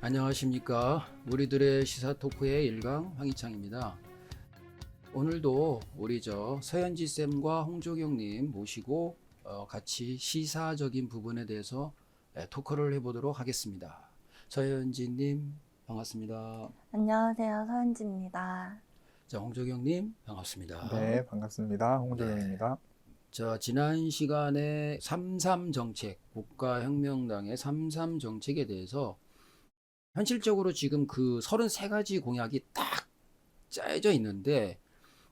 안녕하십니까. 우리들의 시사 토크의 일강 황희창입니다. 오늘도 우리 서현지 쌤과 홍조경님 모시고 같이 시사적인 부분에 대해서 토크를 해보도록 하겠습니다. 서현지님 반갑습니다. 안녕하세요. 서현지입니다. 자, 홍조경님 반갑습니다. 네, 반갑습니다. 홍조영입니다. 자, 지난 시간에 3.3 정책, 국가혁명당의 3.3 정책에 대해서 현실적으로 지금 그 33가지 공약이 딱 짜여져 있는데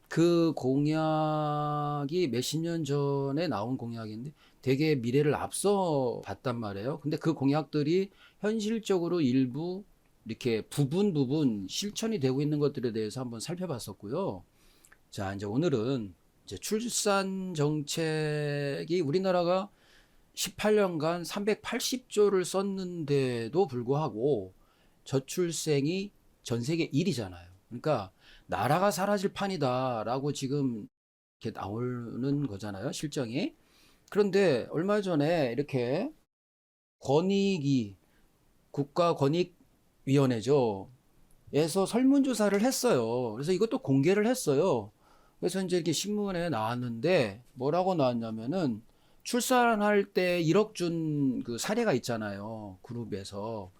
그 공약이 몇십 년 전에 나온 공약인데 되게 미래를 앞서 봤단 말이에요. 근데 그 공약들이 현실적으로 일부 이렇게 부분 실천이 되고 있는 것들에 대해서 한번 살펴봤었고요. 자, 이제 오늘은 이제 출산 정책이 우리나라가 18년간 380조를 썼는데도 불구하고 저출생이 전 세계 1위잖아요. 그러니까 나라가 사라질 판이다라고 지금 이렇게 나오는 거잖아요, 실정이. 그런데 얼마 전에 이렇게 국가권익위원회죠. 에서 설문조사를 했어요. 그래서 이것도 공개를 했어요. 그래서 이제 이렇게 신문에 나왔는데 뭐라고 나왔냐면은 출산할 때 1억 준 그 사례가 있잖아요. 그룹에서.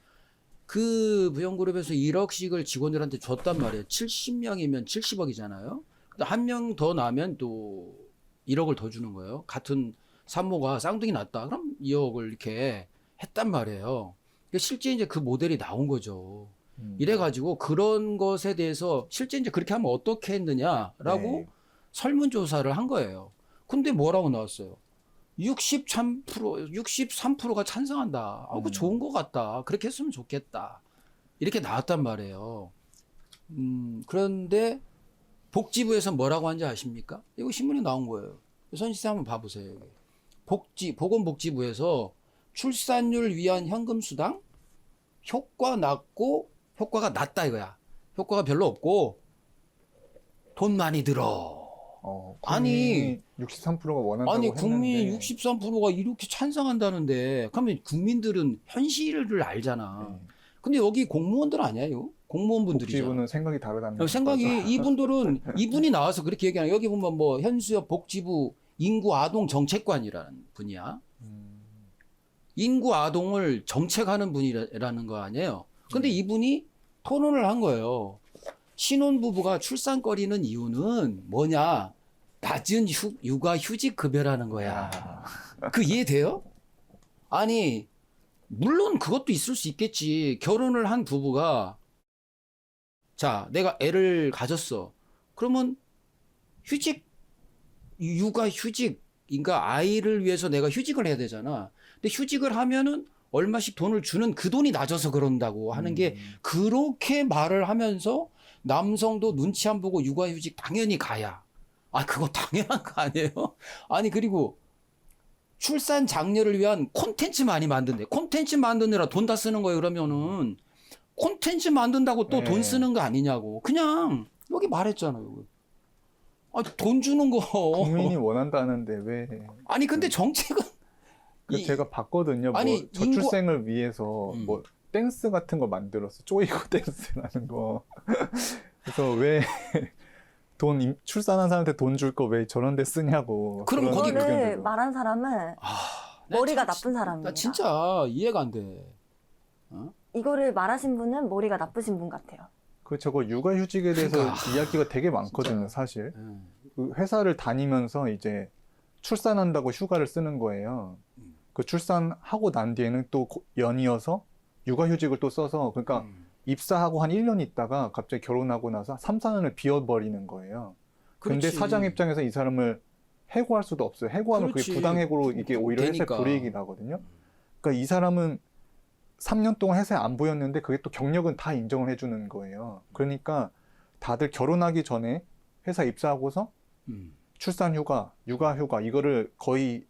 그 부영그룹에서 1억씩을 직원들한테 줬단 말이에요. 70명이면 70억이잖아요. 근데 한 명 더 나면 또 1억을 더 주는 거예요. 같은 산모가 쌍둥이 낳았다. 그럼 2억을 이렇게 했단 말이에요. 실제 이제 그 모델이 나온 거죠. 이래가지고 그런 것에 대해서 실제 이제 그렇게 하면 어떻게 했느냐라고 네. 설문조사를 한 거예요. 근데 뭐라고 나왔어요? 63%가 찬성한다. 그거 좋은 것 같다. 그렇게 했으면 좋겠다. 이렇게 나왔단 말이에요. 그런데 복지부에서 뭐라고 한지 아십니까? 이거 신문에 나온 거예요. 선지사 한번 봐보세요. 여기. 보건복지부에서 출산율 위한 현금수당 효과가 낮다 이거야. 효과가 별로 없고 돈 많이 들어. 국민이 63%가 원한다고 아니 했는데 국민 63%가 이렇게 찬성한다는데 그러면 국민들은 현실을 알잖아. 네. 근데 여기 공무원들 아니에요? 공무원분들이잖아. 복지부는 생각이 다르다는 생각이 거죠. 이분이 나와서 그렇게 얘기하는 여기 보면 뭐 현수엽 복지부 인구 아동 정책관이라는 분이야. 인구 아동을 정책하는 분이라는 거 아니에요. 근데 이분이 토론을 한 거예요. 신혼부부가 출산거리는 이유는 뭐냐? 낮은 육아휴직 급여라는 거야. 그 이해돼요? 아니, 물론 그것도 있을 수 있겠지. 결혼을 한 부부가 자, 내가 애를 가졌어. 그러면 육아휴직, 그러니까 아이를 위해서 내가 휴직을 해야 되잖아. 근데 휴직을 하면은 얼마씩 돈을 주는 그 돈이 낮아서 그런다고 하는 게 그렇게 말을 하면서 남성도 눈치 안 보고 육아휴직 당연히 가야. 아, 그거 당연한 거 아니에요? 아니, 그리고 출산 장려를 위한 콘텐츠 많이 만든대. 콘텐츠 만드느라 돈 다 쓰는 거예요, 그러면은. 콘텐츠 만든다고 또 돈 네. 쓰는 거 아니냐고. 그냥 여기 말했잖아요. 아, 돈 주는 거. 국민이 원한다는데 왜? 아니, 근데 정책은. 제가 봤거든요. 아니, 뭐 저출생을 위해서 뭐 댄스 같은 거 만들었어. 쪼이고 댄스라는 거. 그래서 왜 출산한 사람한테 돈 줄 거 왜 저런 데 쓰냐고. 그럼 거기 이거를 말한 사람은 머리가 나쁜 나 사람입니다. 진짜 이해가 안 돼. 이거를 말하신 분은 머리가 나쁘신 분 같아요. 저거 육아휴직에 대해서 이야기가 되게 많거든요, 사실. 그 회사를 다니면서 이제 출산한다고 휴가를 쓰는 거예요. 그 출산하고 난 뒤에는 또 연이어서 육아휴직을 또 써서 그러니까 입사하고 한 1년 있다가 갑자기 결혼하고 나서 3, 4년을 비워버리는 거예요. 근데 그렇지. 사장 입장에서 이 사람을 해고할 수도 없어요. 해고하면 그렇지. 그게 부당해고로 이게 오히려 회사에 되니까. 불이익이 나거든요. 그러니까 이 사람은 3년 동안 회사에 안 보였는데 그게 또 경력은 다 인정을 해주는 거예요. 그러니까 다들 결혼하기 전에 회사 입사하고서 출산휴가, 육아휴가 이거를 거의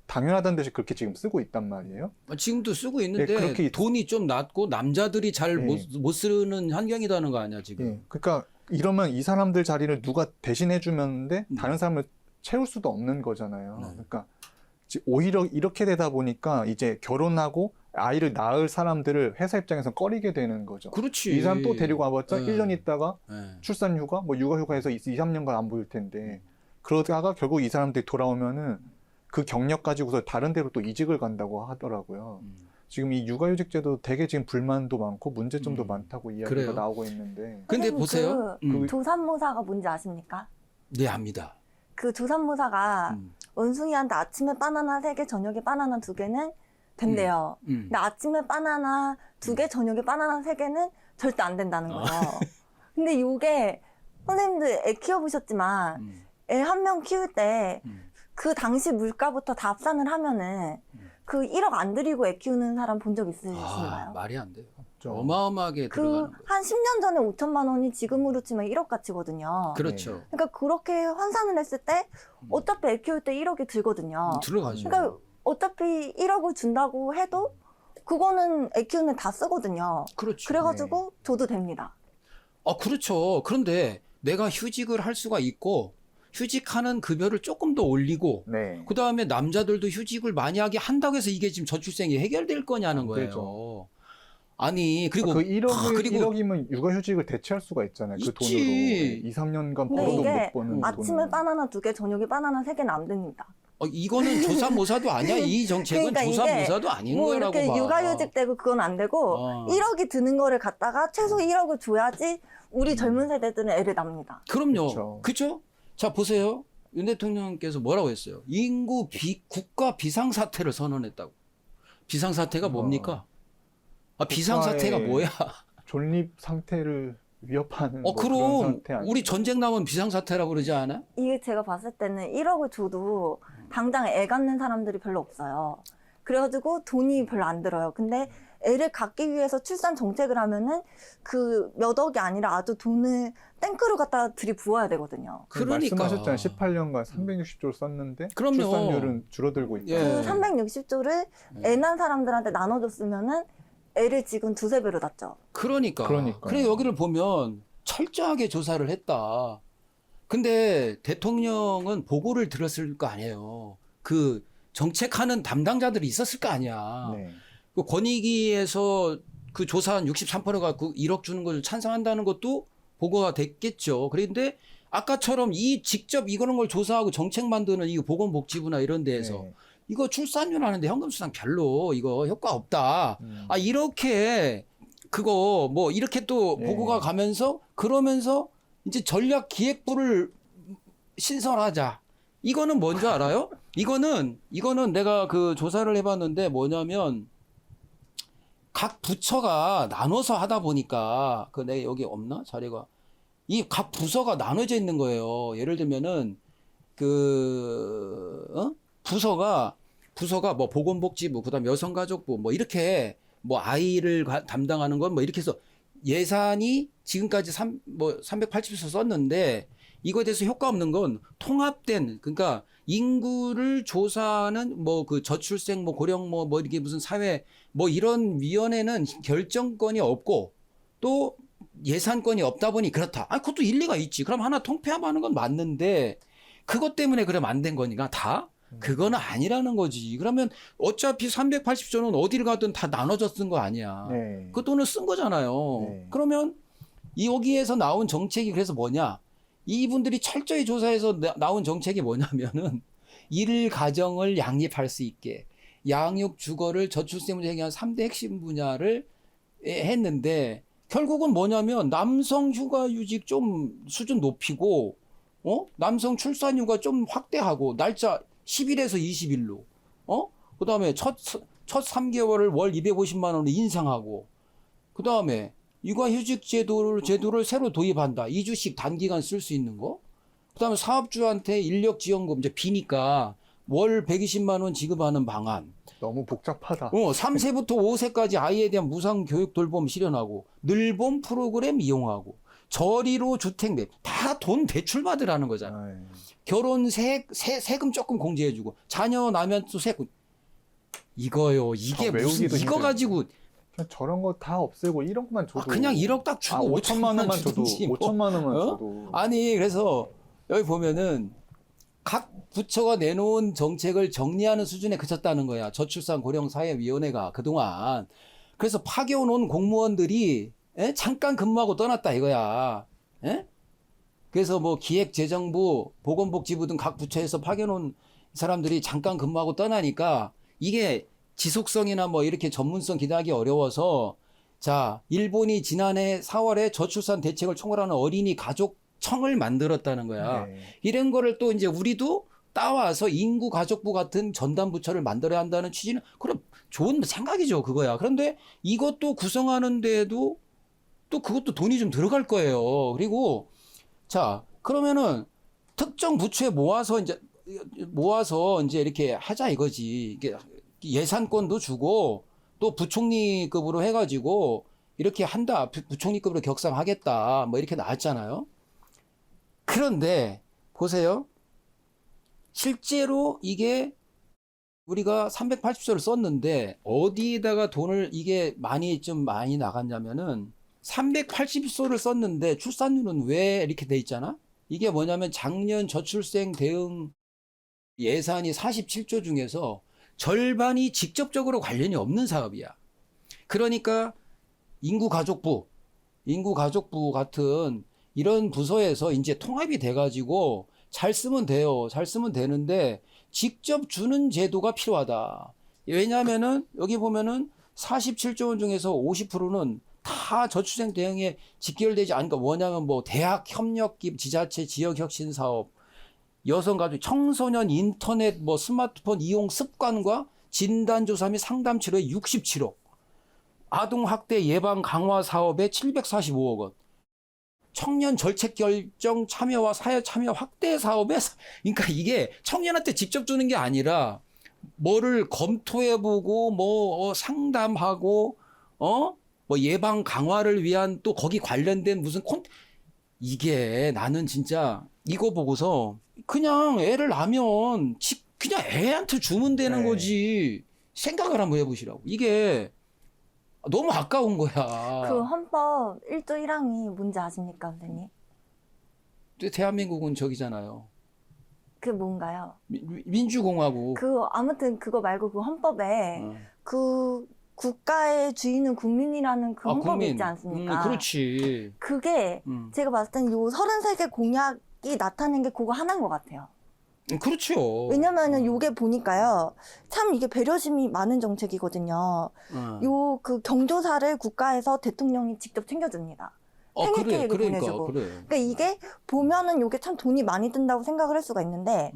당연하다는 듯이 그렇게 지금 쓰고 있단 말이에요. 지금도 쓰고 있는데 네, 그렇게 돈이 좀 낮고 남자들이 잘 네. 못 쓰는 환경이라는 거 아니야 지금. 예, 그러니까 이러면 이 사람들 자리를 누가 대신해 주면데 다른 사람을 채울 수도 없는 거잖아요. 네. 그러니까 오히려 이렇게 되다 보니까 이제 결혼하고 아이를 낳을 사람들을 회사 입장에서 꺼리게 되는 거죠. 그렇지. 이 사람 또 데리고 와봤자 네. 1년 있다가 네. 출산휴가, 뭐 육아휴가에서 2, 3년간 안 보일 텐데 그러다가 결국 이 사람들이 돌아오면은 그 경력 가지고서 다른 데로 또 이직을 간다고 하더라고요. 지금 이 육아휴직제도 되게 지금 불만도 많고 문제점도 많다고 이야기가 그래요. 나오고 있는데. 근데 선생님, 보세요. 그 조산모사가 뭔지 아십니까? 네, 압니다. 그 조산모사가 원숭이한테 아침에 바나나 3개, 저녁에 바나나 2개는 된대요. 근데 아침에 바나나 2개, 저녁에 바나나 3개는 절대 안 된다는 거예요. 근데 이게 선생님도 애 키워보셨지만 애 한 명 키울 때 그 당시 물가부터 다 합산을 하면은 그 1억 안 들이고 애 키우는 사람 본 적 있으신가요? 말이 안 돼요. 없죠. 어마어마하게 들어가는 거예요. 한 10년 전에 5천만 원이 지금으로 치면 1억 가치거든요. 그렇죠. 그러니까 그렇게 환산을 했을 때 어차피 애 키울 때 1억이 들거든요. 들어가죠. 그러니까 어차피 1억을 준다고 해도 그거는 애 키우는 데 다 쓰거든요. 그렇죠. 그래가지고 줘도 됩니다. 그렇죠. 그런데 내가 휴직을 할 수가 있고 휴직하는 급여를 조금 더 올리고 네. 그 다음에 남자들도 휴직을 만약에 한다고 해서 이게 지금 저출생이 해결될 거냐는 거예요. 되죠. 아니 그리고 그 1억을, 그리고 1억이면 육아휴직을 대체할 수가 있잖아요. 그 있지. 돈으로 2, 3년간 근데 벌어도 이게 못 버는 아침에 돈을. 바나나 2개, 저녁에 바나나 3개는 안 됩니다. 이거는 조사모사도 아니야. 이 정책은 그러니까 이게 조사모사도 아닌 뭐 거라고 이렇게 봐. 육아휴직 되고 그건 안 되고 1억이 드는 거를 갖다가 최소 1억을 줘야지 우리 젊은 세대들은 애를 낳습니다. 그럼요. 그렇죠. 그죠? 자 보세요. 윤 대통령께서 뭐라고 했어요? 국가 비상사태를 선언했다고. 비상사태가 뭡니까? 비상사태가 국가의 뭐야? 존립 상태를 위협하는 뭐 그런 그럼 상태 아니에요? 우리 전쟁 나면 비상사태라고 그러지 않아? 이게 제가 봤을 때는 1억을 줘도 당장 애 갖는 사람들이 별로 없어요. 그래가지고 돈이 별로 안 들어요. 근데 애를 갖기 위해서 출산 정책을 하면은 그 몇 억이 아니라 아주 돈을 땡크로 갖다 들이부어야 되거든요. 그러니까. 말씀하셨잖아요. 18년간 360조를 썼는데 그럼요. 출산율은 줄어들고 있다. 예. 그 360조를 애 낳은 사람들한테 나눠줬으면은 애를 지금 2~3배로 낳죠. 그러니까. 그러니까요. 그래 여기를 보면 철저하게 조사를 했다. 근데 대통령은 보고를 들었을 거 아니에요. 그 정책하는 담당자들이 있었을 거 아니야. 네. 그 권익위에서 그 조사한 63%가 그 1억 주는 걸 찬성한다는 것도 보고가 됐겠죠. 그런데 아까처럼 직접 이거는 걸 조사하고 정책 만드는 이 보건복지부나 이런 데에서 네. 이거 출산율 하는데 현금 수당 별로 이거 효과 없다. 이렇게 그거 뭐 이렇게 또 네. 보고가 가면서 그러면서 이제 전략기획부를 신설하자. 이거는 뭔지 알아요? 이거는 내가 그 조사를 해봤는데 뭐냐면 각 부처가 나눠서 하다 보니까 그 내가 여기 없나 자료가 이 각 부서가 나눠져 있는 거예요. 예를 들면은 부서가 뭐 보건복지부 그다음 여성가족부 뭐 이렇게 뭐 아이를 담당하는 건 뭐 이렇게 해서 예산이 지금까지 380조 썼는데 이거에 대해서 효과 없는 건 통합된 그러니까 인구를 조사하는 뭐 그 저출생 뭐 고령 뭐 이렇게 무슨 사회 뭐 이런 위원회는 결정권이 없고 또 예산권이 없다 보니 그렇다. 그것도 일리가 있지. 그럼 하나 통폐합하는 건 맞는데 그것 때문에 그러면 안 된 거니까 다? 그거는 아니라는 거지. 그러면 어차피 380조는 어디를 가든 다 나눠져 쓴 거 아니야. 네. 그 돈을 쓴 거잖아요. 네. 그러면 여기에서 나온 정책이 그래서 뭐냐? 이분들이 철저히 조사해서 나온 정책이 뭐냐면은 일 가정을 양립할 수 있게 양육 주거를 저출생 문제 해결한 3대 핵심 분야를 했는데 결국은 뭐냐면 남성 휴가휴직 좀 수준 높이고 남성 출산휴가 좀 확대하고 날짜 10일에서 20일로 그다음에 첫 3개월을 월 250만 원으로 인상하고 그다음에 육아휴직 제도를 새로 도입한다. 2주씩 단기간 쓸 수 있는 거. 그다음에 사업주한테 인력지원금 이제 비니까 월 120만 원 지급하는 방안. 너무 복잡하다. 3세부터 5세까지 아이에 대한 무상 교육 돌봄 실현하고 늘봄 프로그램 이용하고 저리로 주택 내 다 돈 대출 받으라는 거잖아. 네. 결혼 세금 조금 공제해주고 자녀 나면 또 세금 이거요. 이게 무슨 이거 힘들어요. 가지고 저런 거 다 없애고 1억만 줘도 그냥 1억 딱 주고 5천만 원만 줘도 주든지 뭐. 5천만 원만 줘도 아니 그래서 여기 보면은 각 부처가 내놓은 정책을 정리하는 수준에 그쳤다는 거야. 저출산 고령사회위원회가 그동안. 그래서 파견 온 공무원들이 잠깐 근무하고 떠났다 이거야. 에? 그래서 뭐 기획재정부, 보건복지부 등 각 부처에서 파견 온 사람들이 잠깐 근무하고 떠나니까 이게 지속성이나 뭐 이렇게 전문성 기대하기 어려워서 자, 일본이 지난해 4월에 저출산 대책을 총괄하는 어린이 가족청을 만들었다는 거야. 네. 이런 거를 또 이제 우리도 따와서 인구가족부 같은 전담 부처를 만들어야 한다는 취지는 그럼 좋은 생각이죠, 그거야. 그런데 이것도 구성하는데도 또 그것도 돈이 좀 들어갈 거예요. 그리고 자, 그러면은 특정 부처에 모아서 이제 이렇게 하자 이거지. 이게 예산권도 주고 또 부총리급으로 해가지고 이렇게 한다. 부총리급으로 격상하겠다. 뭐 이렇게 나왔잖아요. 그런데 보세요. 실제로 이게 우리가 380조를 썼는데 어디에다가 돈을 이게 많이 나갔냐면은 380조를 썼는데 출산율은 왜 이렇게 돼 있잖아? 이게 뭐냐면 작년 저출생 대응 예산이 47조 중에서 절반이 직접적으로 관련이 없는 사업이야. 그러니까 인구가족부 같은 이런 부서에서 이제 통합이 돼가지고 잘 쓰면 돼요. 잘 쓰면 되는데 직접 주는 제도가 필요하다. 왜냐하면은 여기 보면은 47조 원 중에서 50%는 다 저출생 대응에 직결되지 않으니까 뭐냐면 뭐 대학 협력기 지자체 지역 혁신 사업, 여성가족 청소년 인터넷 뭐 스마트폰 이용 습관과 진단조사 및 상담 치료에 67억, 아동학대 예방 강화 사업에 745억 원, 청년 절책 결정 참여와 사회 참여 확대 사업에 그러니까 이게 청년한테 직접 주는 게 아니라 뭐를 검토해보고 뭐 상담하고 뭐 예방 강화를 위한 또 거기 관련된 무슨 이게 나는 진짜 이거 보고서 그냥 애를 낳으면 그냥 애한테 주면 되는 네. 거지. 생각을 한번 해보시라고. 이게 너무 아까운 거야. 그 헌법 1조 1항이 뭔지 아십니까, 선생님? 대한민국은 저기잖아요. 그 뭔가요? 민주공화국. 아무튼 그거 말고 그 헌법에 그 국가의 주인은 국민이라는 그 헌법이 국민. 있지 않습니까? 그렇지. 그게 제가 봤을 때는 요 33개 공약이 나타낸 게 그거 하나인 것 같아요. 그렇죠. 왜냐면은 요게 보니까요. 참 이게 배려심이 많은 정책이거든요. 요 그 경조사를 국가에서 대통령이 직접 챙겨줍니다. 생애 계획을 보내주고. 그러니까 이게 보면은 요게 참 돈이 많이 든다고 생각을 할 수가 있는데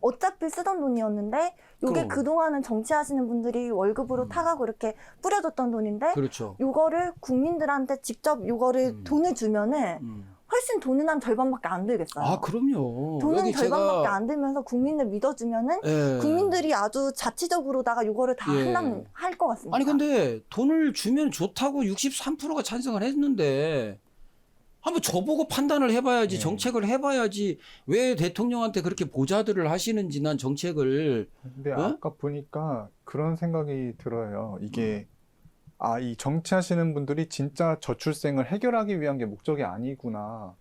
어차피 쓰던 돈이었는데 요게 그동안은 정치하시는 분들이 월급으로 타가고 이렇게 뿌려뒀던 돈인데 그렇죠. 요거를 국민들한테 직접 요거를 돈을 주면은 훨씬 돈은 한 절반밖에 안 들겠어요. 아, 그럼요. 돈은 여기 절반밖에 안 들면서 국민을 믿어주면은 예. 국민들이 아주 자치적으로다가 요거를 다 예. 할 것 같습니다. 아니 근데 돈을 주면 좋다고 63%가 찬성을 했는데 한번 저보고 판단을 해봐야지. 정책을 해봐야지. 왜 대통령한테 그렇게 보좌들을 하시는지 난 정책을. 근데 아까 보니까 그런 생각이 들어요. 이게 이 정치하시는 분들이 진짜 저출생을 해결하기 위한 게 목적이 아니구나.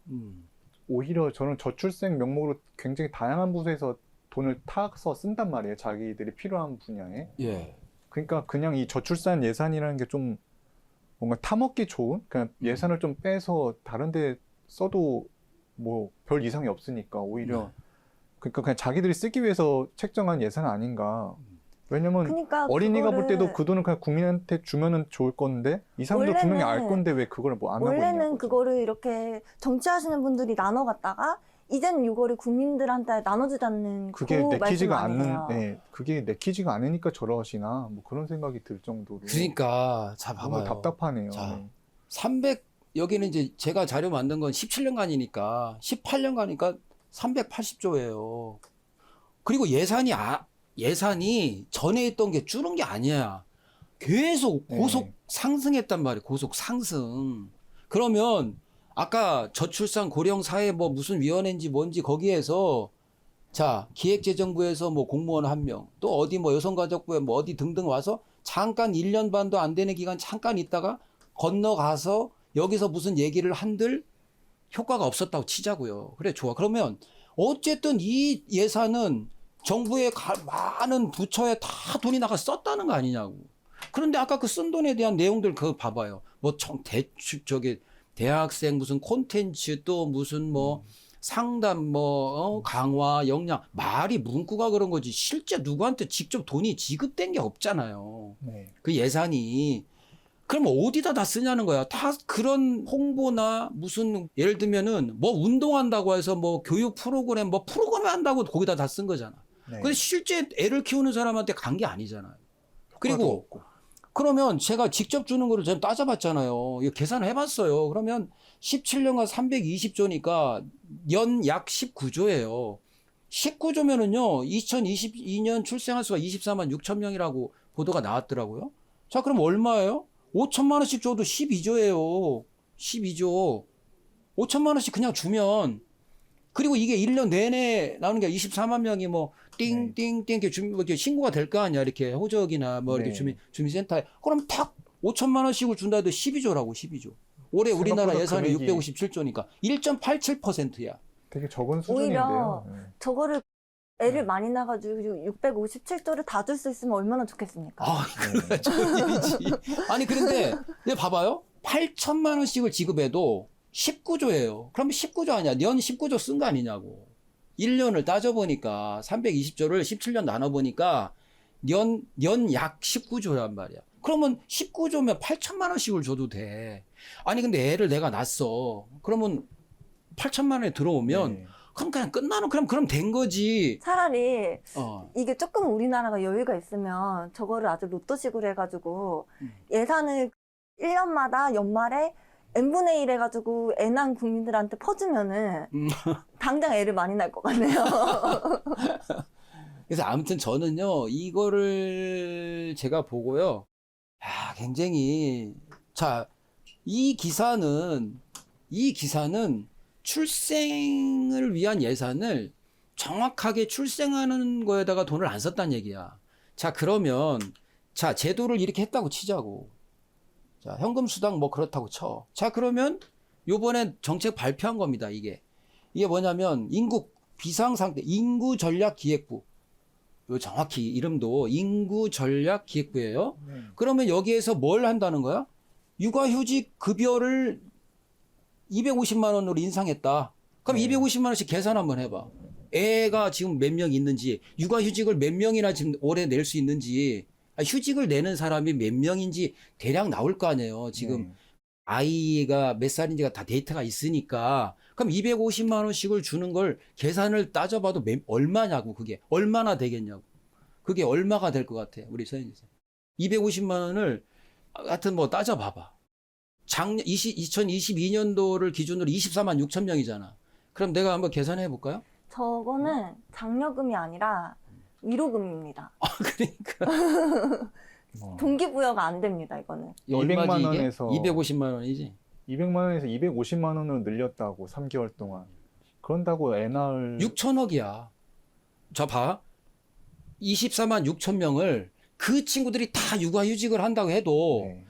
오히려 저는 저출생 명목으로 굉장히 다양한 부서에서 돈을 타서 쓴단 말이에요. 자기들이 필요한 분야에. 예. 그러니까 그냥 이 저출산 예산이라는 게 좀 뭔가 타먹기 좋은? 그냥 예산을 좀 빼서 다른 데 써도 뭐 별 이상이 없으니까 오히려 그러니까 그냥 자기들이 쓰기 위해서 책정한 예산 아닌가. 왜냐면 그러니까 어린이가 볼 때도 그 돈을 그냥 국민한테 주면은 좋을 건데 이 사람들 분명히 알 건데 왜 그걸 뭐 안 하고 있냐고. 원래는 그거를 이렇게 정치하시는 분들이 나눠 갔다가 이제는 이거를 국민들한테 나눠주자는 그게 그 내키지가 말씀 아니에요. 그게 내키지가 않으니까 저러시나 뭐 그런 생각이 들 정도로. 그러니까 자 뭔가 봐봐요. 답답하네요. 자, 300 여기는 이제 제가 자료 만든 건 17년간이니까 18년간이니까 380조예요. 그리고 예산이 전에 있던 게 줄은 게 아니야. 계속 고속 상승했단 말이에요. 고속 상승. 그러면 아까 저출산 고령 사회 뭐 무슨 위원회인지 뭔지 거기에서 자, 기획재정부에서 뭐 공무원 1명, 또 어디 뭐 여성가족부에 뭐 어디 등등 와서 잠깐 1년 반도 안 되는 기간 잠깐 있다가 건너가서 여기서 무슨 얘기를 한들 효과가 없었다고 치자고요. 그래, 좋아. 그러면 어쨌든 이 예산은 정부의 많은 부처에 다 돈이 나가 썼다는 거 아니냐고. 그런데 아까 그 쓴 돈에 대한 내용들 그거 봐봐요. 뭐 대학생 무슨 콘텐츠 또 무슨 뭐 상담 뭐 강화 역량 말이 문구가 그런 거지 실제 누구한테 직접 돈이 지급된 게 없잖아요. 네. 그 예산이. 그럼 어디다 다 쓰냐는 거야. 다 그런 홍보나 무슨 예를 들면은 뭐 운동한다고 해서 뭐 교육 프로그램 뭐 프로그램 한다고 거기다 다 쓴 거잖아. 네. 근데 실제 애를 키우는 사람한테 간 게 아니잖아요. 효과도 그리고 없고. 그러면 제가 직접 주는 거를 제가 따져봤잖아요. 이거 계산을 해봤어요. 그러면 17년간 320조니까 연 약 19조예요. 19조면은요, 2022년 출생아 수가 24만 6천 명이라고 보도가 나왔더라고요. 자, 그럼 얼마예요? 5천만 원씩 줘도 12조예요. 12조. 5천만 원씩 그냥 주면, 그리고 이게 1년 내내 나오는 게 24만 명이 뭐, 띵띵띵 이렇게 신고가 될 거 아니야. 이렇게 호적이나 뭐 이렇게 네. 주민센터에. 그럼 탁 5천만 원씩을 준다 해도 12조라고, 12조. 올해 우리나라 생각보다 예산이 금액이 657조니까 1.87%야. 되게 적은 오히려 수준인데요. 네. 저거를 애를 많이 낳아가지고 657조를 다 줄 수 있으면 얼마나 좋겠습니까? 아, 그래, 좋은 일이지. 아니, 그런데, 근데 봐봐요. 8천만 원씩을 지급해도 19조예요. 그럼 19조 아니야? 년 19조 쓴 거 아니냐고. 1년을 따져보니까 320조를 17년 나눠보니까 연 약 19조란 말이야. 그러면 19조면 8천만 원씩을 줘도 돼. 아니, 근데 애를 내가 낳았어. 그러면 8천만 원에 들어오면 네. 그럼 그냥 끝나는, 그럼 된 거지. 차라리 어. 이게 조금 우리나라가 여유가 있으면 저거를 아주 로또식으로 해가지고 예산을 1년마다 연말에 n분의 1 해가지고 애 낳은 국민들한테 퍼주면은 당장 애를 많이 낳을 것 같네요. 그래서 아무튼 저는요, 이거를 제가 보고요, 굉장히, 자, 이 기사는 출생을 위한 예산을 정확하게 출생하는 거에다가 돈을 안 썼다는 얘기야. 자, 그러면, 자, 제도를 이렇게 했다고 치자고. 자, 현금 수당 뭐 그렇다고 쳐. 자, 그러면 요번에 정책 발표한 겁니다, 이게. 이게 뭐냐면, 비상상태, 인구전략기획부. 요 정확히 이름도 인구전략기획부예요. 그러면 여기에서 뭘 한다는 거야? 육아휴직 급여를 250만 원으로 인상했다. 그럼 네. 250만 원씩 계산 한번 해봐. 애가 지금 몇 명 있는지, 육아휴직을 몇 명이나 지금 올해 낼 수 있는지, 휴직을 내는 사람이 몇 명인지 대략 나올 거 아니에요. 지금 네. 아이가 몇 살인지가 다 데이터가 있으니까. 그럼 250만 원씩을 주는 걸 계산을 따져봐도 얼마냐고, 그게. 얼마나 되겠냐고. 그게 얼마가 될 것 같아, 우리 선생님. 250만 원을 하여튼 뭐 따져봐봐. 2022년도를 기준으로 24만 6천 명이잖아. 그럼 내가 한번 계산해 볼까요? 저거는 장려금이 아니라 위로금입니다. 그러니까. 동기부여가 안 됩니다, 이거는. 200만 원에서 250만 원이지. 200만 원에서 250만 원으로 늘렸다고 3개월 동안. 그런다고 애 낳을 6천억이야. 자, 봐. 24만 6천 명을 그 친구들이 다 육아휴직을 한다고 해도 네.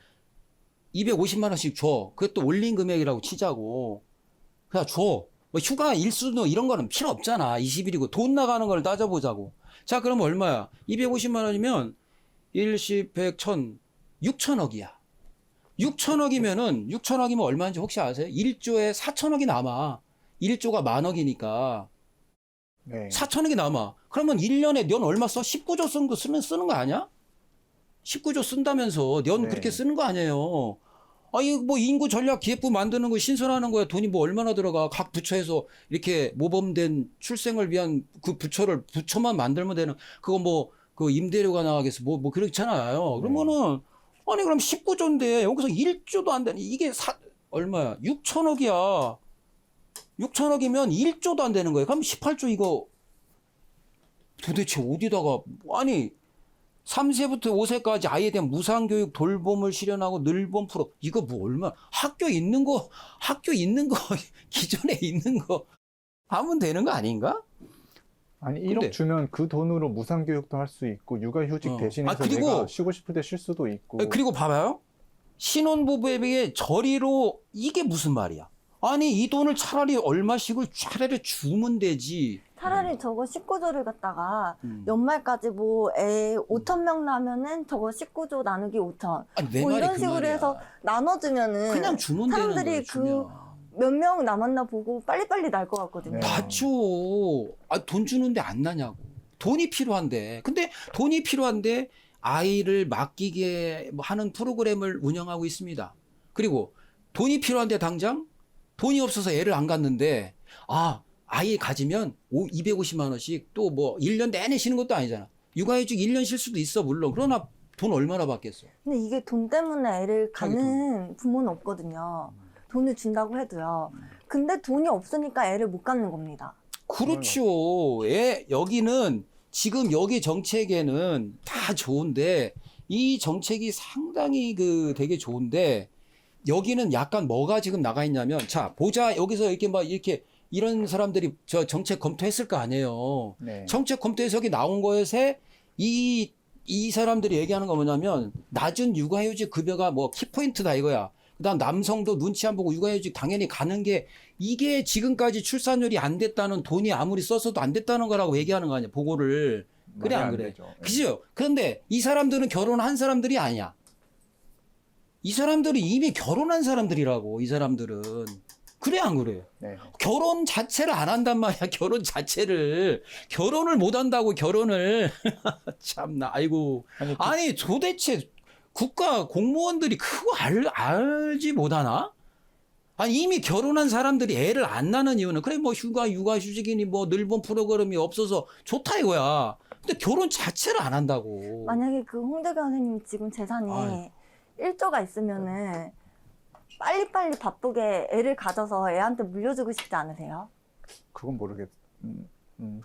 250만 원씩 줘. 그것도 올린 금액이라고 치자고. 그냥 줘. 뭐 휴가 일수도 이런 거는 필요 없잖아. 20일이고 돈 나가는 걸 따져보자고. 자, 그럼 얼마야? 250만 원이면 1, 10, 100, 1000, 6천억이야. 6천억이면 얼마인지 혹시 아세요? 1조에 4천억이 남아. 1조가 만억이니까. 네. 4천억이 남아. 그러면 1년에 년 얼마 써? 19조 쓰는 거 아니야? 19조 쓴다면서 년 네. 그렇게 쓰는 거 아니에요. 아니, 뭐 인구 전략 기획부 만드는 거 신설하는 거야. 돈이 뭐 얼마나 들어가. 각 부처에서 이렇게 모범된 출생을 위한 그 부처만 만들면 되는, 그거 뭐, 그 임대료가 나가겠어. 뭐 그렇잖아요. 그러면은, 아니, 그럼 19조인데 여기서 1조도 안 되는, 이게 얼마야? 6천억이야. 6천억이면 1조도 안 되는 거예요. 그럼 18조 이거 도대체 어디다가, 아니, 3세부터 5세까지 아이에 대한 무상교육 돌봄을 실현하고 늘봄 프로, 이거 뭐 얼마, 학교 있는 거 기존에 있는 거 하면 되는 거 아닌가? 아니 1억 근데- 주면 그 돈으로 무상교육도 할 수 있고 육아휴직 대신해서 그리고- 내가 쉬고 싶을 때 쉴 수도 있고. 그리고 봐봐요. 신혼부부에게 저리로, 이게 무슨 말이야? 아니 이 돈을 차라리 얼마씩을 차라리 주면 되지. 차라리 저거 19조를 갖다가 음. 연말까지 뭐 애 5천 명 나면은 저거 19조 나누기 5천. 아니, 내 뭐 말이 이런 그 식으로 말이야. 해서 나눠주면은 그냥 주면 되는 거야. 사람들이 주면. 몇 명 남았나 보고 빨리빨리 날 것 같거든요. 네. 맞죠. 아, 돈 주는데 안 나냐고. 돈이 필요한데. 근데 돈이 필요한데 아이를 맡기게 뭐 하는 프로그램을 운영하고 있습니다. 그리고 돈이 필요한데 당장 돈이 없어서 애를 안 갔는데 아이 가지면 250만 원씩 또 뭐 1년 내내 쉬는 것도 아니잖아. 육아휴직 1년 쉴 수도 있어 물론. 그러나 돈 얼마나 받겠어. 근데 이게 돈 때문에 애를 가는 부모는 없거든요. 돈을 준다고 해도요. 근데 돈이 없으니까 애를 못 갖는 겁니다. 그렇죠. 여기는 지금 여기 정책에는 다 좋은데 이 정책이 상당히 되게 좋은데 여기는 약간 뭐가 지금 나가 있냐면 자 보자 여기서 이렇게 막 이렇게 이런 사람들이 저 정책 검토했을 거 아니에요. 네. 정책 검토해서 여기 나온 것에 이 사람들이 얘기하는 거 뭐냐면 낮은 육아휴직 급여가 뭐 키포인트다 이거야. 그다음 남성도 눈치 안 보고 육아휴직 당연히 가는 게 이게 지금까지 출산율이 안 됐다는 돈이 아무리 썼어도 안 됐다는 거라고 얘기하는 거 아니야 보고를. 그래 말이 안 안 그래? 되죠. 네. 그죠? 그런데 이 사람들은 결혼한 사람들이 아니야. 이 사람들은 이미 결혼한 사람들이라고 이 사람들은. 그래 안 그래? 네. 결혼 자체를 안 한단 말이야. 결혼 자체를. 결혼을 못 한다고 결혼을. 참나 아이고. 아니 도대체 국가 공무원들이 그거 알지 못하나? 아니 이미 결혼한 사람들이 애를 안 낳는 이유는 그래 뭐 육아휴직이니 뭐 늘본 프로그램이 없어서 좋다 이거야. 근데 결혼 자체를 안 한다고. 만약에 그 홍대경 선생님 지금 재산이 아유. 1조가 있으면은 빨리빨리 바쁘게 애를 가져서 애한테 물려주고 싶지 않으세요? 그건 모르겠.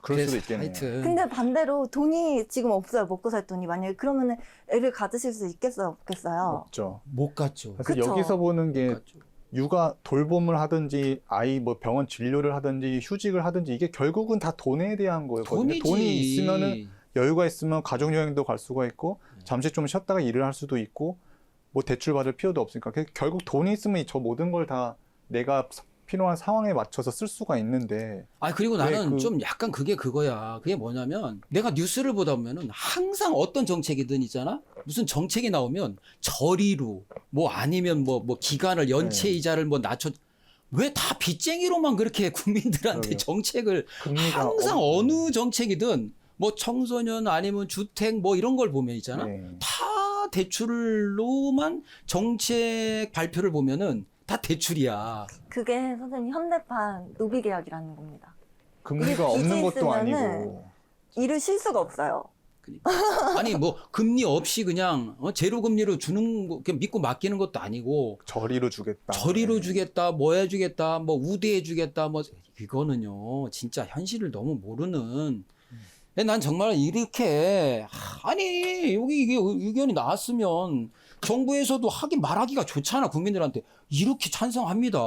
그럴 수도 있겠네요. 하여튼. 근데 반대로 돈이 지금 없어요. 먹고 살 돈이. 만약에 그러면은 애를 가지실 수 있겠어요? 없겠어요? 없죠. 못 갔죠. 그래서 그쵸. 여기서 보는 게 못 갔죠. 육아 돌봄을 하든지 아이 뭐 병원 진료를 하든지 휴직을 하든지 이게 결국은 다 돈에 대한 거거든요. 돈이지. 돈이 있으면은 여유가 있으면 가족 여행도 갈 수가 있고 잠시 좀 쉬었다가 일을 할 수도 있고 뭐 대출 받을 필요도 없으니까 결국 돈이 있으면 저 모든 걸 다 내가 필요한 상황에 맞춰서 쓸 수가 있는데 그리고 나는 네, 좀 약간 그게 그거야. 그게 뭐냐면 내가 뉴스를 보다 보면은 항상 어떤 정책이든 있잖아. 무슨 정책이 나오면 저리로 뭐 아니면 뭐 기간을 연체 네. 이자를 뭐 낮춰 왜 다 빚쟁이로만 그렇게 국민들한테 그러게요. 정책을 금리가 항상 어느 정책이든 뭐 청소년 아니면 주택 뭐 이런 걸 보면 있잖아. 네. 다 대출로만 정책 발표를 보면은 다 대출이야. 그게 선생님 현대판 노비 계약이라는 겁니다. 금리가 이게 없는 빚이 것도 있으면은 아니고 일을 쉴 수가 없어요. 그러니까. 아니 뭐 금리 없이 그냥 제로 금리로 주는 거 그냥 믿고 맡기는 것도 아니고 저리로 주겠다. 저리로 네. 주겠다, 뭐 해주겠다, 뭐 우대해주겠다, 뭐 이거는요 진짜 현실을 너무 모르는. 난 정말 이렇게 아니 여기 이게 의견이 나왔으면 정부에서도 하긴 말하기가 좋잖아 국민들한테 이렇게 찬성합니다.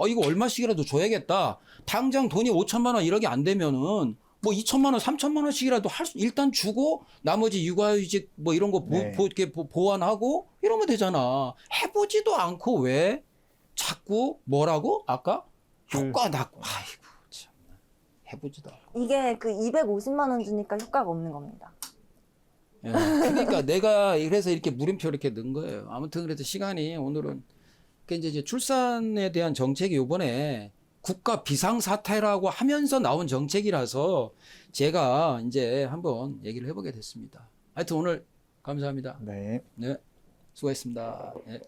이거 얼마씩이라도 줘야겠다. 당장 돈이 5천만 원 이렇게 안 되면은 뭐 2천만 원, 3천만 원씩이라도 일단 주고 나머지 육아휴직 뭐 이런 거 네. 이렇게 보완하고 이러면 되잖아. 해보지도 않고 왜 자꾸 뭐라고 아까 효과 낮고 아이고 참 해보지도 않고. 이게 그 250만 원 주니까 효과가 없는 겁니다. 예. 그러니까 내가 그래서 이렇게 물음표 이렇게 넣은 거예요. 아무튼 그래도 시간이 오늘은 그러니까 이제 출산에 대한 정책이 이번에 국가 비상사태라고 하면서 나온 정책이라서 제가 이제 한번 얘기를 해보게 됐습니다. 하여튼 오늘 감사합니다. 네. 네, 수고했습니다. 네.